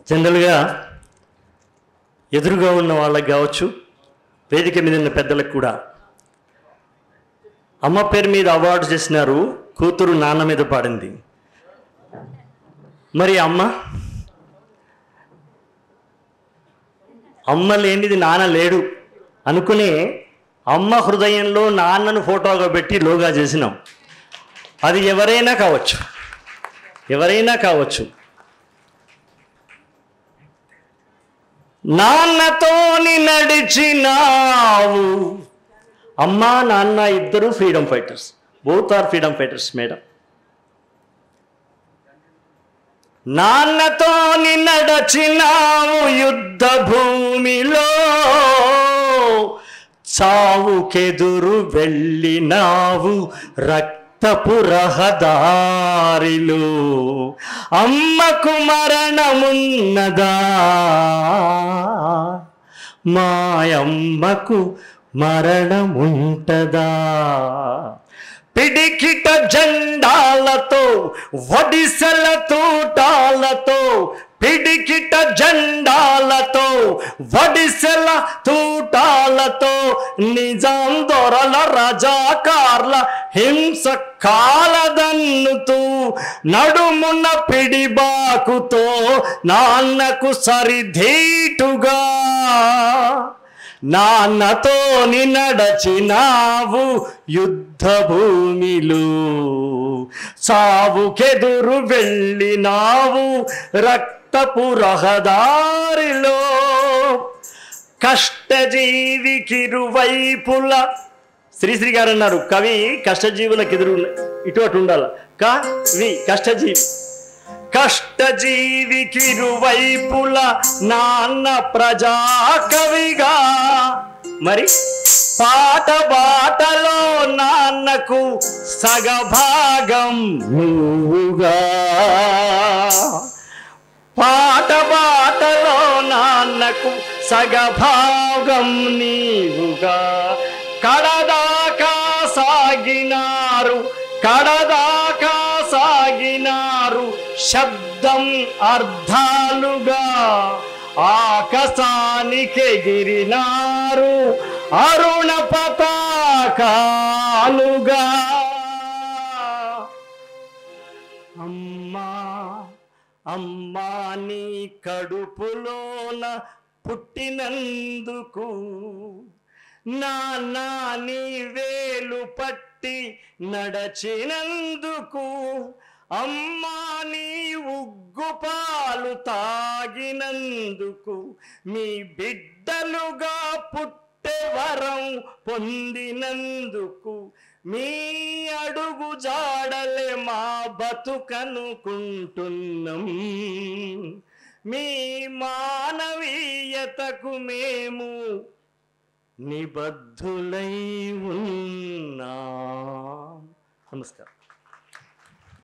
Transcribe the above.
జనరల్గా ఎదురుగా ఉన్న వాళ్ళకి కావచ్చు, వేదిక మీద ఉన్న పెద్దలకు కూడా అమ్మ పేరు మీద అవార్డు చేసినారు, కూతురు నాన్న మీద పాడింది. మరి అమ్మ లేనిది నాన్న లేడు అనుకునే అమ్మ హృదయంలో నాన్నను ఫోటోగా పెట్టి లోగా చేసినాం. అది ఎవరైనా కావచ్చు. నాన్నతోని నడిచినావు. అమ్మ నాన్న ఇద్దరు freedom fighters, both are freedom fighters madam. నాన్నతోని నడచినావు యుద్ధ భూమిలో, చావుకెదురు వెళ్ళినావు రక్తపు రహదారిలో. అమ్మకు మరణమున్నదా, మాయమ్మకు మరణముంటదా? పిడికిట జెండాలతో వడిసెల తూటాలతో, పిడికిట జెండాలతో వడిసెల తూటాలతో, నిజాం దొరల రజాకార్ల హింస కాలదన్నుతూ, నడుమున్న పిడిబాకుతో నాన్నకు సరిధీటుగా నాన్నతోని నడచినావు యుద్ధ భూమిలో, సావుకెదురు వెళ్ళినావు రక్తపు రహదారిలో. కష్టజీవికిరువైపుల శ్రీశ్రీ గారు అన్నారు, కవి కష్టజీవులకు ఎదురు ఇటు అటు ఉండాల. కవి కష్టజీవికిరువైపుల నాన్న ప్రజా కవిగా, మరి బాటలో నాన్నకు సగభాగం నువ్వుగా. బాటలో నాన్నకు సగభాగం నీవుగా. కడదాకా సాగినారు శబ్దం అర్థాలుగా, ఆకాశానికెగిరినారు అరుణ పతాకాలుగా. అమ్మా నీ కడుపులోన పుట్టినందుకు, నాన్న నీ వేలు పట్టి నడచినందుకు, అమ్మా నీ ఉగ్గు పాలు తాగినందుకు, మీ బిడ్డలుగా పుట్టే వరం పొందినందుకు, మీ అడుగు జాడలే మా బతుకనుకుంటున్నాం. మీ మానవీయతకు మేము నిబద్ధులై ఉన్నాం. నమస్కారం.